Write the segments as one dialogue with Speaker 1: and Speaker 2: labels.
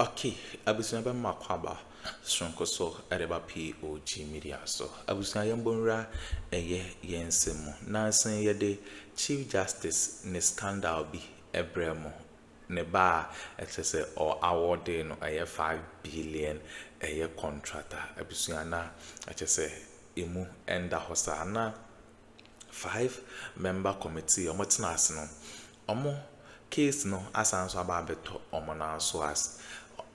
Speaker 1: Okay, abusua ba makwaba sonko so ereba POG Media so abusua yambonra yensemu na san yede Chief Justice ne scandal bi ebremo ne ba excess or awarding no 5 billion contractor abusua na excess emu enda hosa na 5-member committee omotena ase no omo case no asanso aba beto omo na so as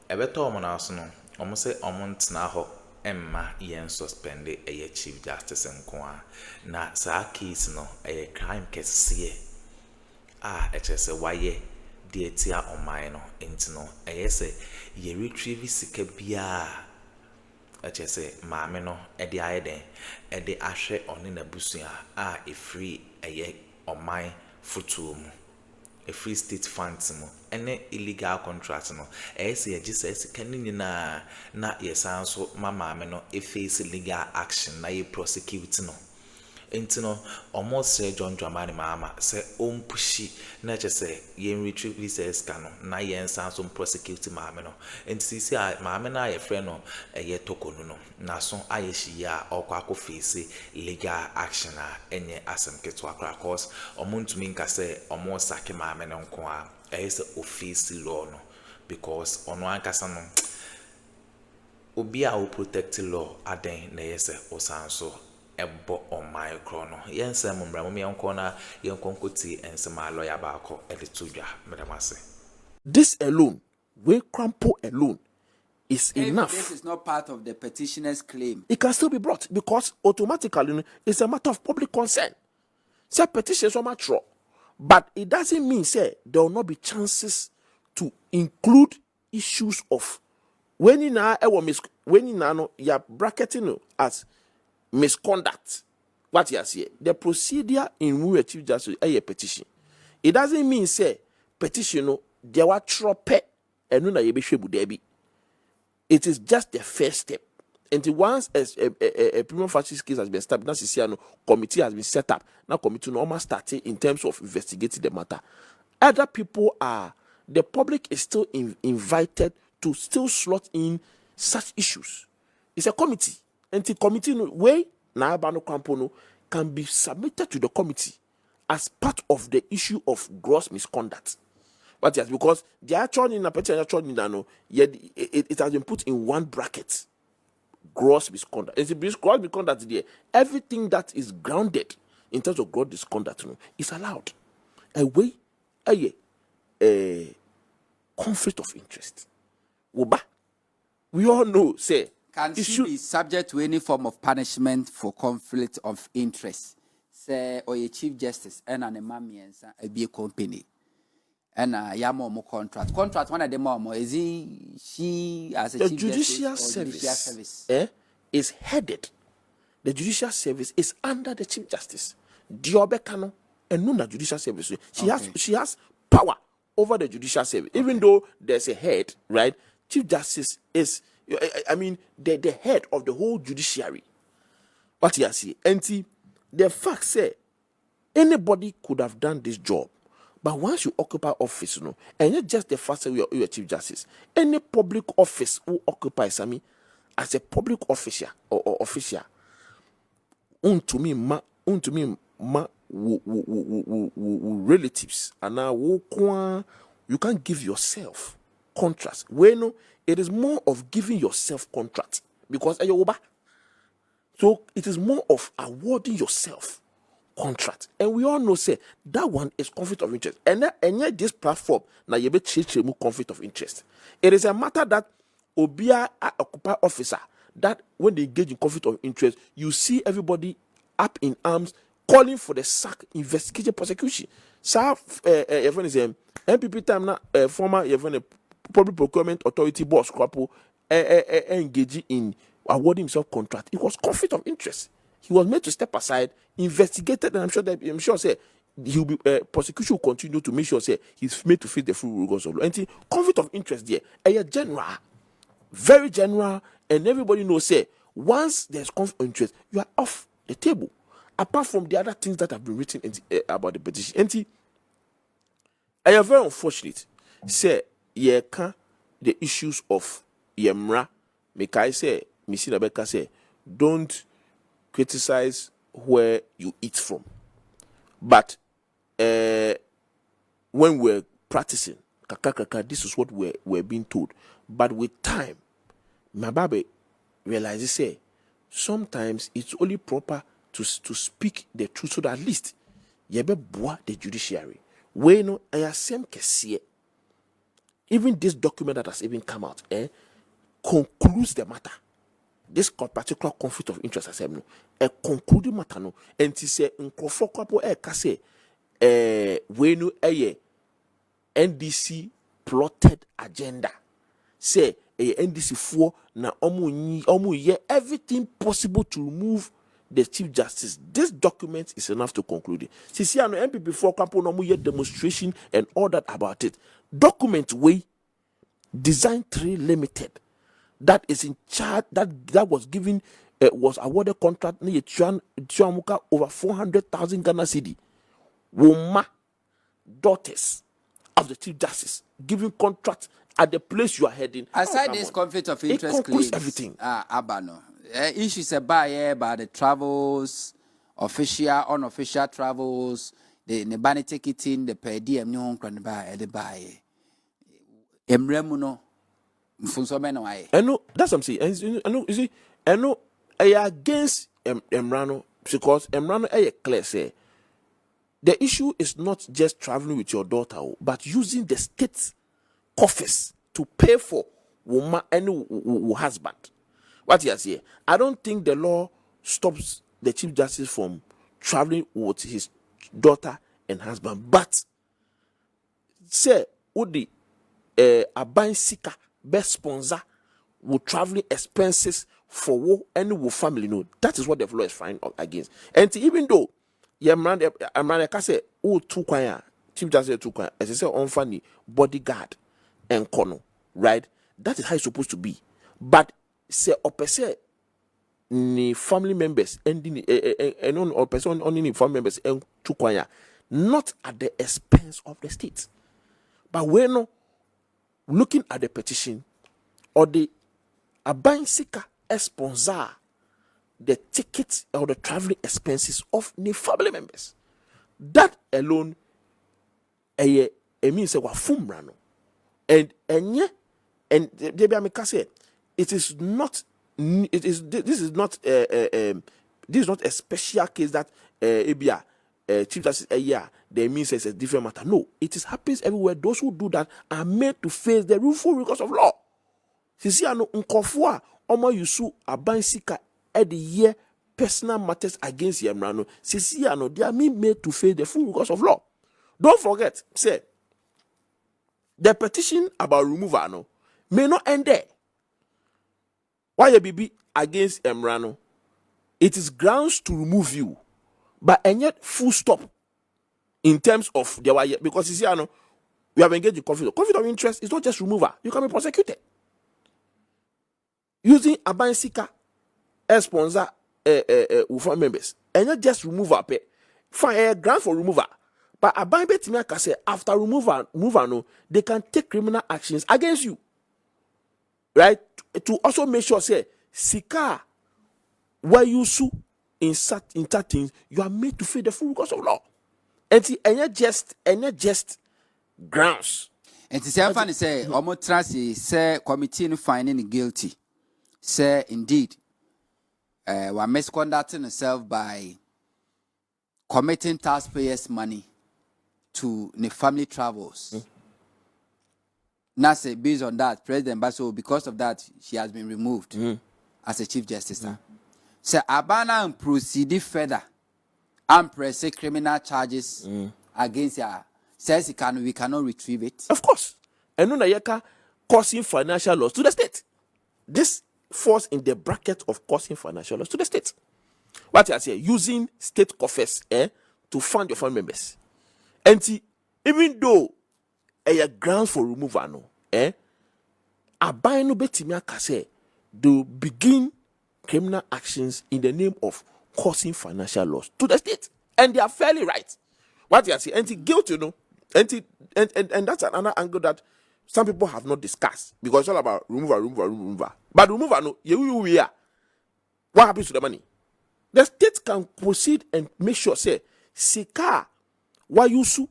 Speaker 1: ebeto omo na so no omo se omo ntena ho emma yen suspend chief justice nko na sa case no crime kese echese waye de tia oman no enti no se ye retrieve sika bia echese maame no de ayeden de ahwe one na busua free oman foto mu a free state funds mo ene illegal contract no say agisa sika nyina na yesan so maame no face legal action na ye prosecute no enti no almost John Dramani Mahama say pushi na say yen retrieve visa no na yen san so prosecute maame no enti si maame na ye friend no Torkornoo no na so ayehia okwa face legal action enye asem keto akra cause omuntumi nka say sake maame no nko say office law no because ono ankasa no obi a wo protect law aden na yese osanso ebo on my chrono yensem mra mo yenko na yenkonkoti ensema lawyer baako editudwa medamase.
Speaker 2: This alone, we crampo alone is enough.
Speaker 3: This is not part of the petitioner's claim.
Speaker 2: It can still be brought because automatically it's a matter of public concern. Say petitions are mature, but it doesn't mean say there will not be chances to include issues of when you now you're bracketing as misconduct. What you say? The procedure in which Chief Justice a petition. It doesn't mean say petition there were trope and no na yebehwe debi. It is just the first step. And once a prima facie case has been established, now committee has been set up. Now committee normal starting in terms of investigating the matter. Other people the public is still invited to still slot in such issues. It's a committee. And the committee way na abano kampono can be submitted to the committee as part of the issue of gross misconduct. But yes, because the actual in a petition it has been put in one bracket. Gross misconduct. It's gross misconduct there. Everything that is grounded in terms of gross misconduct is allowed. A conflict of interest. We all know, say,
Speaker 3: can she be subject to any form of punishment for conflict of interest? Say, or a chief justice and an emamiensa a company. And yamo contract. Contract one of the mom is she as a
Speaker 2: the
Speaker 3: chief
Speaker 2: judicial
Speaker 3: service
Speaker 2: is headed. The judicial service is under the chief justice. Diobekano and no judicial service. She has power over the judicial service. Even though there's a head, right? Chief justice is the head of the whole judiciary. What you see, and the fact say anybody could have done this job. But once you occupy office, and not just the fact that you're a chief justice, any public office who occupies as a public official or official, to me relatives, and now you can't give yourself contracts. Well, it is more of giving yourself contracts because so it is more of awarding yourself contract, and we all know say that one is conflict of interest, and yet this platform now you be conflict of interest. It is a matter that obia occupy officer that when they engage in conflict of interest, you see everybody up in arms calling for the sack, investigation, prosecution. So your is MPP time now former public procurement authority boss couple engaging in awarding himself contract. It was conflict of interest. He was made to step aside, investigated, and I'm sure say he will be prosecution will continue to make sure say he's made to face the full rigors of law. And conflict of interest there, general, very general, and everybody knows say once there's conflict of interest, you are off the table. Apart from the other things that have been written about the petition, and very unfortunate. Say the issues of Yemra, Mekai say, Missina Beka say, don't criticize where you eat from. But when we're practicing, this is what we're being told. But with time, my baby realizes say sometimes it's only proper to speak the truth so that at least yebe boa the judiciary. We know I same kesiye. Even this document that has even come out concludes the matter. This particular conflict of interest as no a concluding matter no and to say nkofo kwapo kase we know NDC plotted agenda. Say NDC for na omu ye everything possible to remove the Chief Justice. This document is enough to conclude it. See, no MPP for Kampo no ye demonstration and all that about it. Document way Design 3 Limited that is in charge that was given was awarded contract near Chuamuka over 400,000 Ghana cedi. Woma daughters of the Chief Justice giving contract at the place you are heading.
Speaker 3: Aside this conflict of interest claims,
Speaker 2: everything.
Speaker 3: Abano. Issues about the travels, official, unofficial travels, the Nebani ticketing, the per diem, no one can buy the buy. Emremuno, Funsomeno.
Speaker 2: I know that's what I'm saying. I know, you see, I know I against Emrano because Emrano I clear say the issue is not just traveling with your daughter, but using the state coffers to pay for woman and husband. What he has here, I don't think the law stops the Chief Justice from traveling with his daughter and husband. But say, would the Aban Sika best sponsor will traveling expenses for any family? No, that is what the law is fighting against. And even though I'm like I say, two kwaya, Chief Justice two kwaya, as I say, on funny bodyguard and kono, right? That is how it's supposed to be. But say opese ni family members and on or person only family members and tukwanya, not at the expense of the state. But we're not looking at the petition or the abansika sponsor the tickets or the traveling expenses of the family members. That alone means a fumrano. And it is not. This is not a special case that Chief Justice they means it's a different matter. No, it happens everywhere. Those who do that are made to face the full rigors of law. Sisi ano nkofua omo yusu abansika at the year personal matters against Yemrano. Sisi ano they are made to face the full rigors of law. Don't forget, say the petition about removal may not end there. Why you be against Emrano? It is grounds to remove you, but and yet full stop in terms of the why because you see, we have engaged in conflict. Conflict of interest is not just removal; you can be prosecuted using abansika as sponsor family members, and not just removal. Find a ground for removal, but abanbe timia can say after removal, they can take criminal actions against you. Right, to also make sure say sika where you sue in certain things you are made to face the full course of law, and not just grounds.
Speaker 3: And to say funny say omo trust say committee no finding guilty say indeed we are misconducting himself by committing taxpayers' money to the family travels. Now, say based on that, President Basso, because of that, she has been removed as a Chief Justice. So, Abana and proceed further and press criminal charges against her. Says we cannot retrieve it.
Speaker 2: Of course. And no yeka causing financial loss to the state. This falls in the bracket of causing financial loss to the state. What I say, using state coffers to fund your family members. And even though a grounds for removal abayno betimia kase they begin criminal actions in the name of causing financial loss to the state, and they are fairly right. What you are saying, and guilty, and that's another angle that some people have not discussed because it's all about removal. But removal, no, we are. What happens to the money? The state can proceed and make sure, say, Sika, why you sue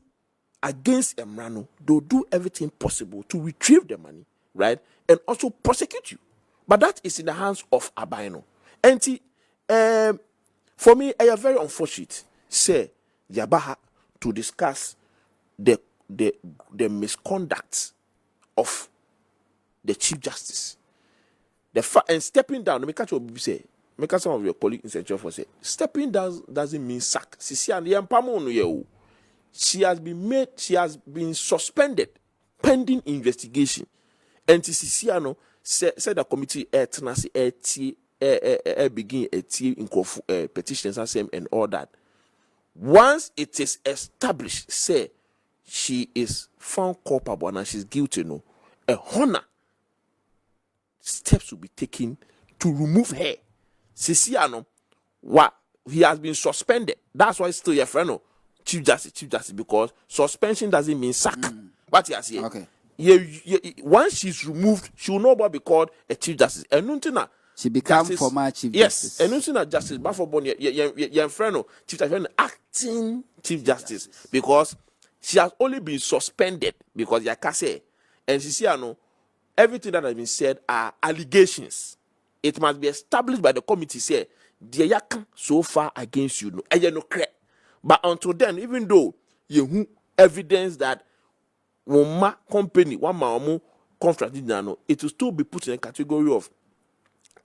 Speaker 2: against Emrano, they'll do everything possible to retrieve the money, right? And also prosecute you. But that is in the hands of Abino. And for me, I am very unfortunate, say, Yabaha to discuss the misconduct of the Chief Justice. And stepping down, make say, make some of your colleagues in Central for say, stepping down doesn't mean sack. She has been suspended pending investigation. And Sisiano said the committee begin in petitions and all that. Once it is established, say she is found culpable and she's guilty, no, a honor steps will be taken to remove her. Sisiano, what he has been suspended. That's why it's still your friend, no, Chief Justice, because suspension doesn't mean sack. What you are saying?
Speaker 3: Okay.
Speaker 2: Once she's removed, she will no more be called a Chief Justice. And Nuntina,
Speaker 3: she becomes former Chief Justice.
Speaker 2: Yes, and Nuntina Justice, but for Bonnie, your friend, Chief Justice, acting Chief Justice, because she has only been suspended because you can say, and Sisiano, everything that has been said are allegations. It must be established by the committee. Say, the yakan so far against you, no, and you no credit. But until then, even though you evidence that one company, one mamu contract, it will still be put in a category of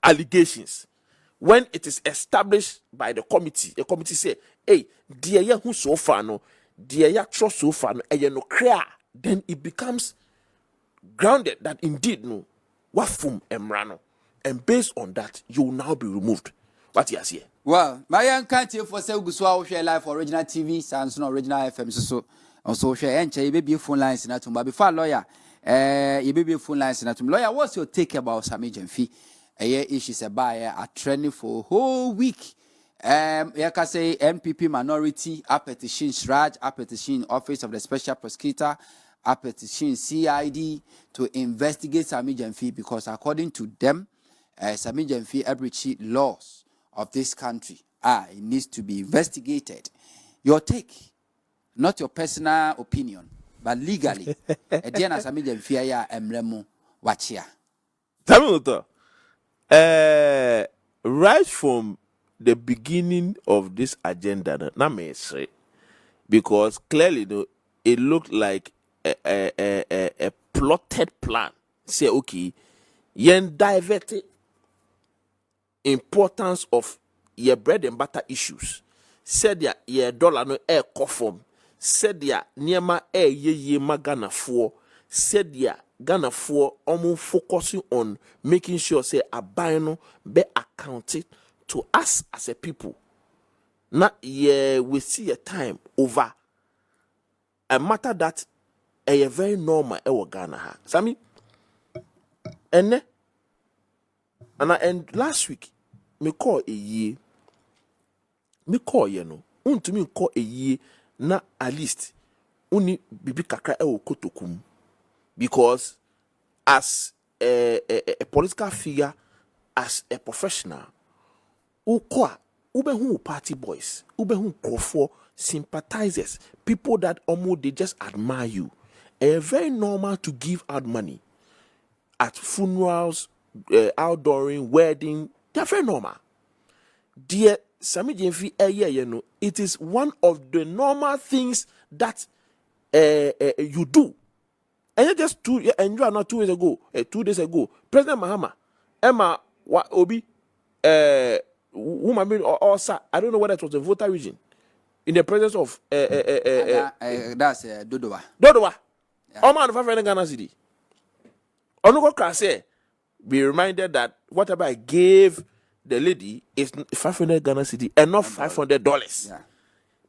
Speaker 2: allegations. When it is established by the committee say, hey, dear who so far no, dear trust so far no, and you no clear, then it becomes grounded that indeed no, what from Emrano, and based on that, you will now be removed. What you here?
Speaker 3: Well, my young country for say Guswa share live for original TV, sounds no original FM so also share and baby phone lines in atum. But before lawyer, you baby phone lines in atum. Lawyer, what's your take about Sammy Jemfi? A year issues a buyer are trending for a whole week. You can say MPP minority, a petition Raj, a petition Office of the Special Prosecutor, a petition CID to investigate Sammy Jemfi because according to them, Sammy Jemfi breached laws of this country. It needs to be investigated. Your take, not your personal opinion, but legally. Ediana Sammy Jemfi ya emremo wachia.
Speaker 2: Samuel, right from the beginning of this agenda, na me say, because clearly it looked like a plotted plan. Say okay, yen diverted importance of your bread and butter issues. Said ya your dollar no air conform. Said ya niema ye magana for. Said ya Ghana for almost focusing on making sure say abino be accounted to us as a people. Now we see a time over a matter that a very normal Ghana ha. Sami and last week me call a year. Me call no. To me call a year na at least uni bibi kakra kotokum. Because as a political figure, as a professional, who party boys, who for sympathizers, people that almost they just admire you. Very normal to give out money at funerals, outdooring, wedding. They're very normal. Dear Sammy Jemfi, it is one of the normal things that you do. And just 2 years, and you are not 2 years ago, 2 days ago, President Mahama, Emma, Obi, woman, or I don't know whether it was the voter region, in the presence of
Speaker 3: that's Dodowa.
Speaker 2: Dodowa, all man of Ghana City. Onugo can say, be reminded that whatever I gave the lady is 500 Ghana City and not $500.
Speaker 3: Yeah.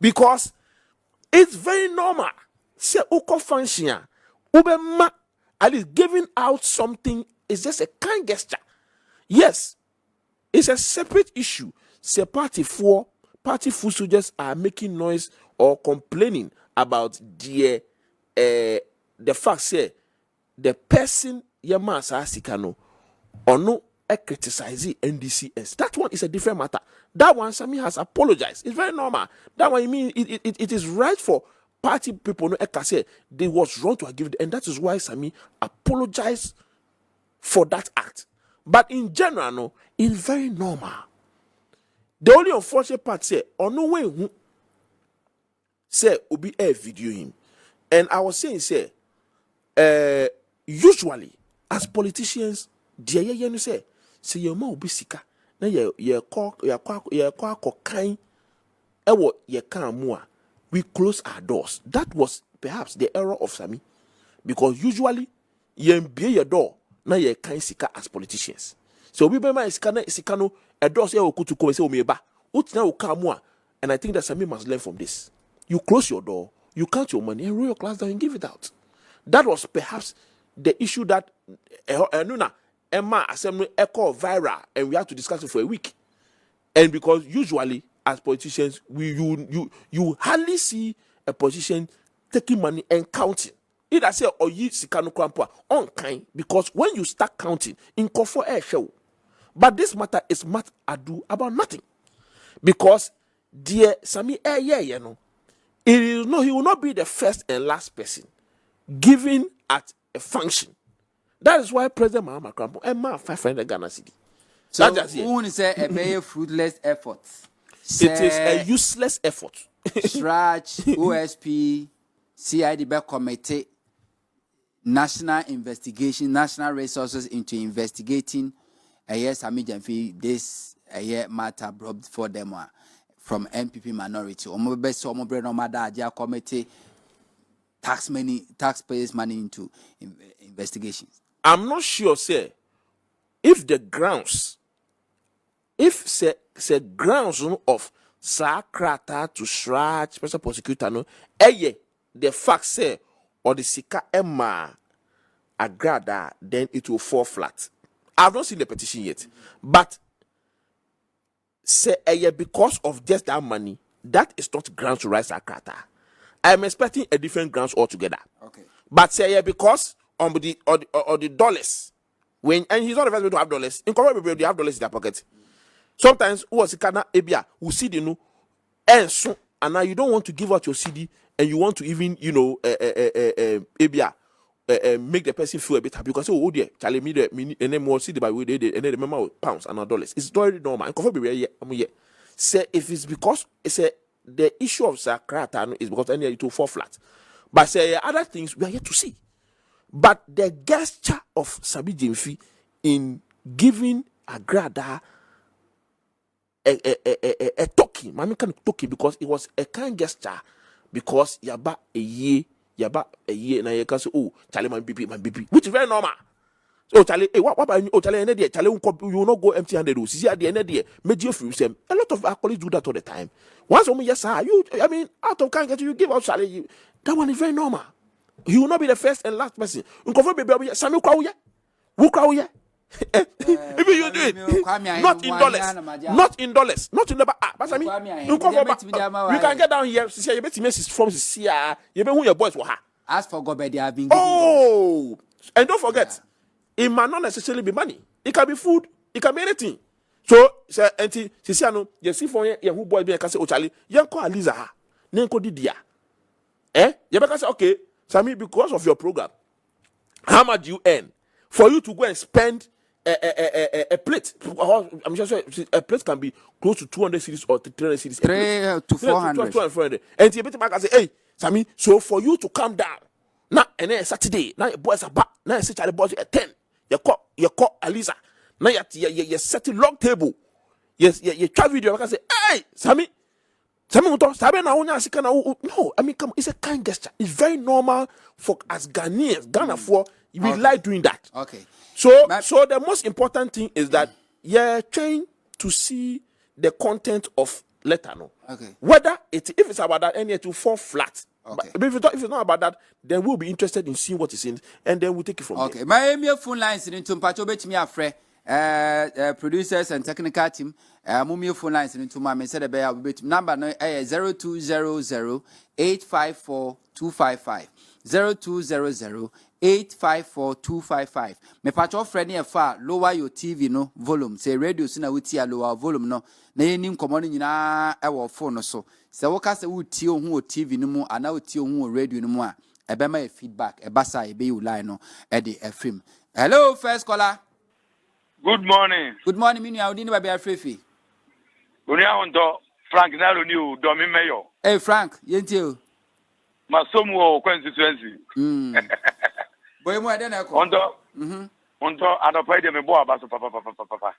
Speaker 2: Because it's very normal. Say, Uko function. Ubema, at least giving out something is just a kind gesture. Yes, it's a separate issue. Say party food soldiers are making noise or complaining about the fact say the person yema sa sika no ono criticize NDCS. That one is a different matter. That one Sami has apologized. It's very normal. That one, I mean, it is right for party people no say they was wrong to have given, and that is why Sami apologized for that act. But in general, no, it's very normal. The only unfortunate part say, on no way who say obi a video him. And I was saying, say, usually as politicians, dear you say your ma obi sika, na ye call kind, ewo ye kan mua. We close our doors. That was perhaps the error of Sami, because usually ye mbie your door na ye kind sika as politicians. So we be my sika no a doors ye okutu come say omeba. Utina ukamua, and I think that Sami must learn from this. You close your door, you count your money, and roll your class down and give it out. That was perhaps the issue that Emma Assembly echo viral, and we had to discuss it for a week. And because usually as politicians, you hardly see a politician taking money and counting. Either say or you sikano krampo on kind, because when you start counting in Akuffo air show, but this matter is not Addo about nothing, because dear Sami you know, he will not be the first and last person given at a function. That is why President Mahama Krampo and Ma 500 Ghana cedi.
Speaker 3: So who say a very fruitless effort?
Speaker 2: It is a useless effort.
Speaker 3: Scratch OSP CID committee national investigation, national resources into investigating Sami Jamfi this matter brought for them from MPP minority. Committee taxpayers money into investigations.
Speaker 2: I'm not sure, say, if the grounds, if say grounds of Sakrata to Scratch special prosecutor no, the fact say or the Sika Emma agrada, then it will fall flat. I've not seen the petition yet, but say because of just that money, that is not grounds to write Sakrata. I'm expecting a different grounds altogether.
Speaker 3: Okay,
Speaker 2: but say because on the dollars, when and he's not the first one to have dollars. In Korea, they have dollars in their pocket. Sometimes who was Kana Ebia who see the no, and so and now you don't want to give out your CD and you want to even Ebia make the person feel a bit happy because oh dear, Charlie me the and then more CD by way they and then remember pounds and not dollars. It's very normal. And Korea say if it's because it's the issue of Sakrata is because any it will fall flat. But say other things we are yet to see. But the gesture of Sami Jamfi in giving Agrada a token, I mean kind of token because it was a kind gesture because yaba a year, and I can say, oh, Charlie, my BP, which is very normal. So Charlie, what about you? Oh, Charlie, Charlie, you will not go empty-handed. See at the end of the day, major free them. A lot of our colleagues do that all the time. Once yes, sir, I mean, out of kind, you give out Charlie. That one is very normal. He will not be the first and last person. Samuel Kwauye. Who Kwauye? Even you do it. Not in dollars. Not in dollars. Not in the but I mean, you can get down here. See, you bet messages from the CIA. You bet who your boys were.
Speaker 3: As for God, they have been.
Speaker 2: Oh, and don't forget, it might not necessarily be money. It can be food. It can be anything. So, say, auntie, see, you see for you who boy be a case. Oh, Charlie, you call Aliza. Nenko Didia. You better say okay. Sami, because of your program, how much do you earn for you to go and spend a plate? I'm just saying a plate can be close to 200 cedis or 300 cedis.
Speaker 3: 300 to 400.
Speaker 2: And you better say, hey, Sami, so for you to come down now and then Saturday, now your boys are back. Now you see Charlie boys at 10. You call Aliza. Now you set a long table. Yes, you try video. I can say, hey, Sami. No, I mean, come on, it's a kind gesture. It's very normal for as Ghanaians, Ghana for we like doing that.
Speaker 3: Okay.
Speaker 2: So the most important thing is that you're trying to see the content of letter. No.
Speaker 3: Okay.
Speaker 2: Whether if it's about that, and it will fall flat.
Speaker 3: Okay.
Speaker 2: But if it's not about that, then we'll be interested in seeing what is in, and then we'll take it from there.
Speaker 3: Okay. My phone lines in Tumpacho bet me afre. Producers and technical team, mummy phone lines into my said a bit number 0200 854 255 0200 854-255. Me patch friend here far lower your TV no volume. Say radio sina wuti a lower volume no. Na yenim common nyina e wo phone so. Se wo ka se wuti o hu o TV no mu ana wuti o hu o radio no mu a e be ma feedback e basa e be you line no e de afrim. Hello first caller.
Speaker 4: Good morning.
Speaker 3: Good morning minu awudi ni ba be afrefi.
Speaker 4: Oni awonto Frank Nalo ni o do mi mayor.
Speaker 3: Hey Frank, yenti o.
Speaker 4: Masomu o constituency.
Speaker 3: Boy mo ade na ko.
Speaker 4: Onto adopai de me bo abaso papa.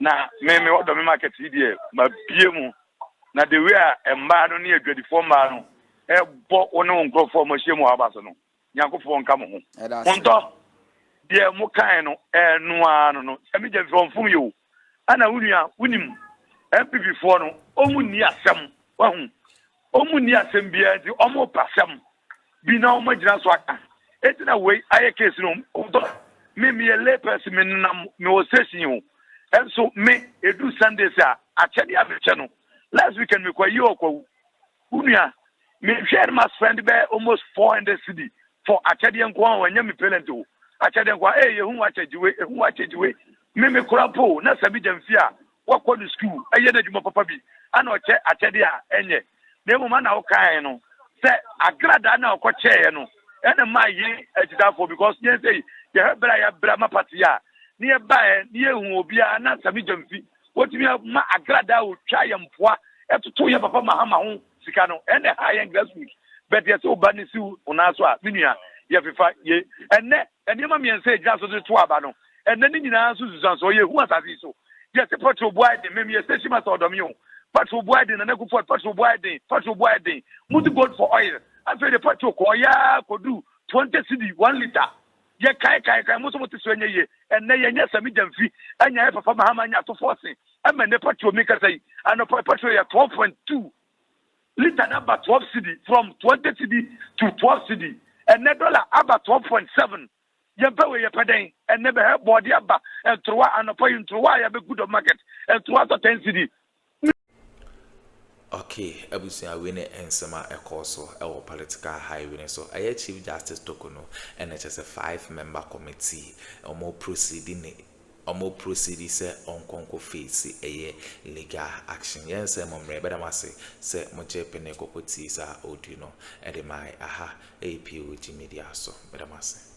Speaker 4: Na me do me market here ma bie mu. Na the way emba no na adwadifo ma no e bo ono nkrofo mo hye mu abaso no. Yakofo nka mo ho. Onto de mo kan no enu anu no. E me je from you. Ana wunua wunim MPP for no omu ni asem wa hu. Omu ni asem bia di omo pasem bi na omo gina so aka etina we aye case no me a lay person me na me o session o enso me edu Sundays a achede abeche no last weekend me kwa yi okwa unua me share my spend be almost 400 cedi for achede enko an wanya me parent o achede enko yehu achejiwe me kurapo na sabi jamfi a wakọ the school eye na juma papa bi ana oche achede a enye na emu na o kan no se agrada na okoche no ene ma yi ejidafo because yen say ye bra ma party ya ni e ba ni ehun obi a na sabi jamfi wotimi ma agrada o twa ye mpoa etoto ye papa Mahama ho sika no ene ha ye grassroots but ye so ba ni si una so a minua ye fifa ye ene ma mien say gya so to aba no ene ni nyina so susan so ye hu asase so ye se petrol boy de me ye station ma so do mi o petrol boy de na Akuffo petrol boy de mutu gold for oil after the petrol ko ya ko do 20 cedi 1 liter ye kai mo so mutu so nye ye enne ye nya sami jamfi anya e papa Mahama nya to force ama ne petrol mi ka say ano petrol ya 12.2 liter number 12 cedi from 20 cedi to 12 cedi enne dollar about 12.7 ye pewe ye peden enne be body aba entroa anopo entroa ya be good of market entroa to 10 cedi.
Speaker 1: Okay, abusia we ne ensema ekoso ewo political highway so aye Chief Justice Torkornoo and it's a 5-member committee omo proceed say onkonko face eye legal action yes say momre bedamase say mo jepene kokoti sa audio no e de mai aha POG Media so bedamase